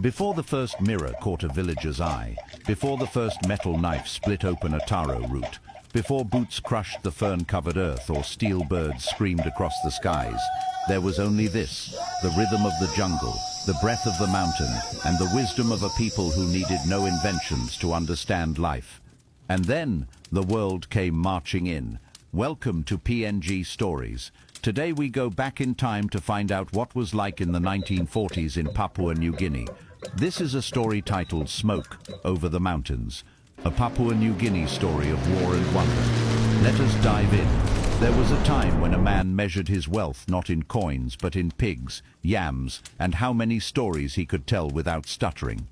Before the first mirror caught a villager's eye, before the first metal knife split open a taro root, before boots crushed the fern-covered earth or steel birds screamed across the skies, there was only this, the rhythm of the jungle, the breath of the mountain, and the wisdom of a people who needed no inventions to understand life. And then the world came marching in. Welcome to PNG Stories. Today we go back in time to find out what was like in the 1940s in Papua New Guinea. This is a story titled Smoke Over the Mountains, a Papua New Guinea story of war and wonder. Let us dive in. There was a time when a man measured his wealth not in coins but in pigs, yams, and how many stories he could tell without stuttering.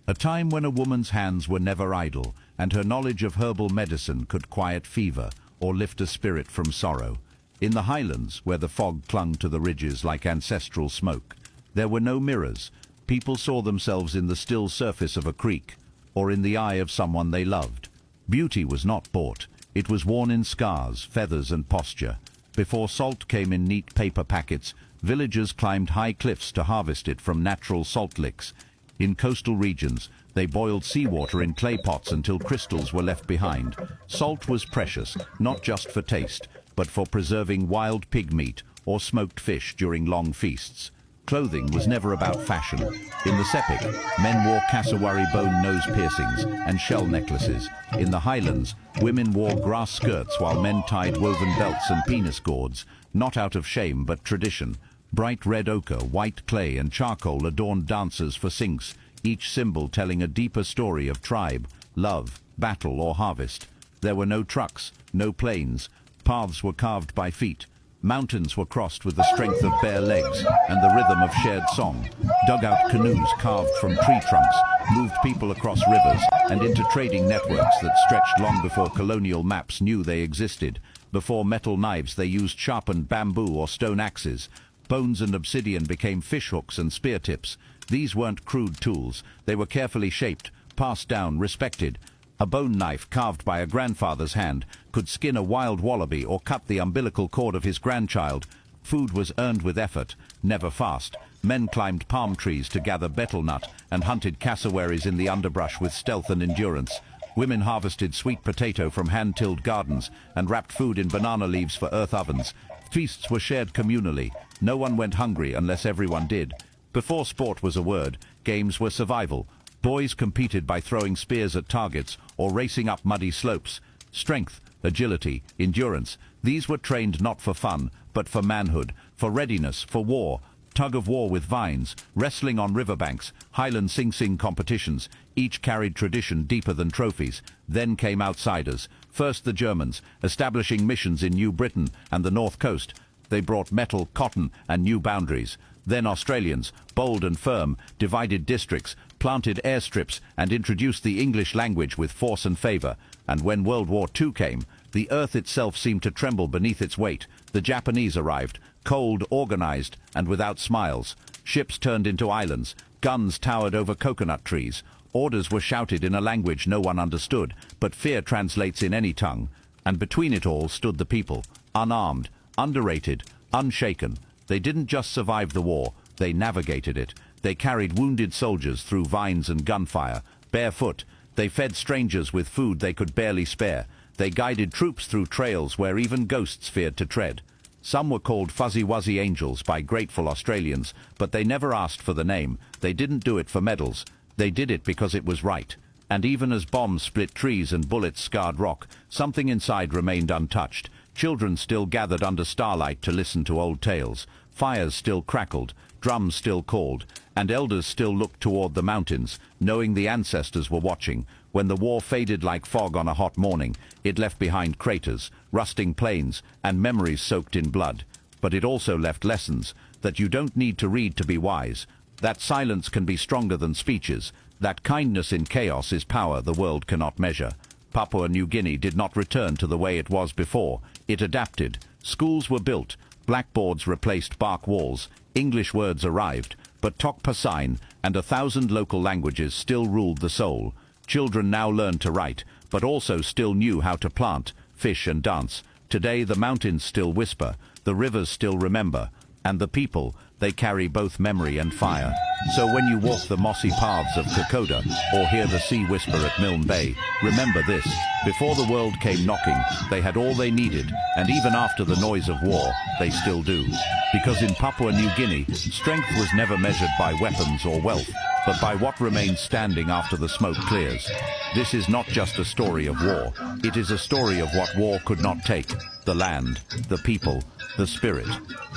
A time when a woman's hands were never idle, and her knowledge of herbal medicine could quiet fever or lift a spirit from sorrow. In the highlands, where the fog clung to the ridges like ancestral smoke, there were no mirrors. People saw themselves in the still surface of a creek, or in the eye of someone they loved. Beauty was not bought. It was worn in scars, feathers, and posture. Before salt came in neat paper packets, villagers climbed high cliffs to harvest it from natural salt licks. In coastal regions, they boiled seawater in clay pots until crystals were left behind. Salt was precious, not just for taste, but for preserving wild pig meat or smoked fish during long feasts. Clothing was never about fashion. In the Sepik, men wore cassowary bone nose piercings and shell necklaces. In the highlands, women wore grass skirts while men tied woven belts and penis gourds, not out of shame but tradition. Bright red ochre, white clay, and charcoal adorned dancers for sinks, each symbol telling a deeper story of tribe, love, battle, or harvest. There were no trucks, no planes. Paths were carved by feet. Mountains were crossed with the strength of bare legs and the rhythm of shared song. Dugout canoes carved from tree trunks moved people across rivers and into trading networks that stretched long before colonial maps knew they existed. Before metal knives, they used sharpened bamboo or stone axes. Bones and obsidian became fish hooks and spear tips. These weren't crude tools. They were carefully shaped, passed down, respected. A bone knife carved by a grandfather's hand could skin a wild wallaby or cut the umbilical cord of his grandchild. Food was earned with effort, never fast. Men climbed palm trees to gather betel nut and hunted cassowaries in the underbrush with stealth and endurance. Women harvested sweet potato from hand-tilled gardens and wrapped food in banana leaves for earth ovens. Feasts were shared communally. No one went hungry unless everyone did. Before sport was a word, games were survival. Boys competed by throwing spears at targets or racing up muddy slopes. Strength, agility, endurance, these were trained not for fun, but for manhood, for readiness, for war. Tug-of-war with vines, wrestling on riverbanks, Highland sing-sing competitions, each carried tradition deeper than trophies. Then came outsiders. First the Germans, establishing missions in New Britain and the North Coast. They brought metal, cotton, and new boundaries. Then Australians, bold and firm, divided districts, planted airstrips, and introduced the English language with force and favor. And when World War II came, the earth itself seemed to tremble beneath its weight. The Japanese arrived, cold, organized, and without smiles. Ships turned into islands. Guns towered over coconut trees. Orders were shouted in a language no one understood, but fear translates in any tongue. And between it all stood the people, unarmed, underrated, unshaken. They didn't just survive the war, they navigated it. They carried wounded soldiers through vines and gunfire, barefoot. They fed strangers with food they could barely spare. They guided troops through trails where even ghosts feared to tread. Some were called fuzzy-wuzzy angels by grateful Australians, but they never asked for the name. They didn't do it for medals. They did it because it was right. And even as bombs split trees and bullets scarred rock, something inside remained untouched. Children still gathered under starlight to listen to old tales. Fires still crackled, drums still called, and elders still looked toward the mountains, knowing the ancestors were watching. When the war faded like fog on a hot morning, it left behind craters, rusting plains, and memories soaked in blood. But it also left lessons, that you don't need to read to be wise, that silence can be stronger than speeches, that kindness in chaos is power the world cannot measure. Papua New Guinea did not return to the way it was before. It adapted. Schools were built. Blackboards replaced bark walls. English words arrived. But Tok Pisin and 1,000 local languages still ruled the soul. Children now learned to write, but also still knew how to plant, fish, and dance. Today the mountains still whisper. the rivers still remember, and the people, they carry both memory and fire. So when you walk the mossy paths of Kokoda or hear the sea whisper at Milne Bay, remember this: before the world came knocking, they had all they needed, and even after the noise of war, they still do. Because in Papua New Guinea, strength was never measured by weapons or wealth, but by what remains standing after the smoke clears. This is not just a story of war, it is a story of what war could not take: the land, the people, the spirit.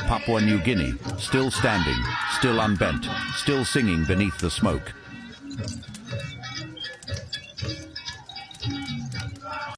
Papua New Guinea, still standing, still unbent, still singing beneath the smoke.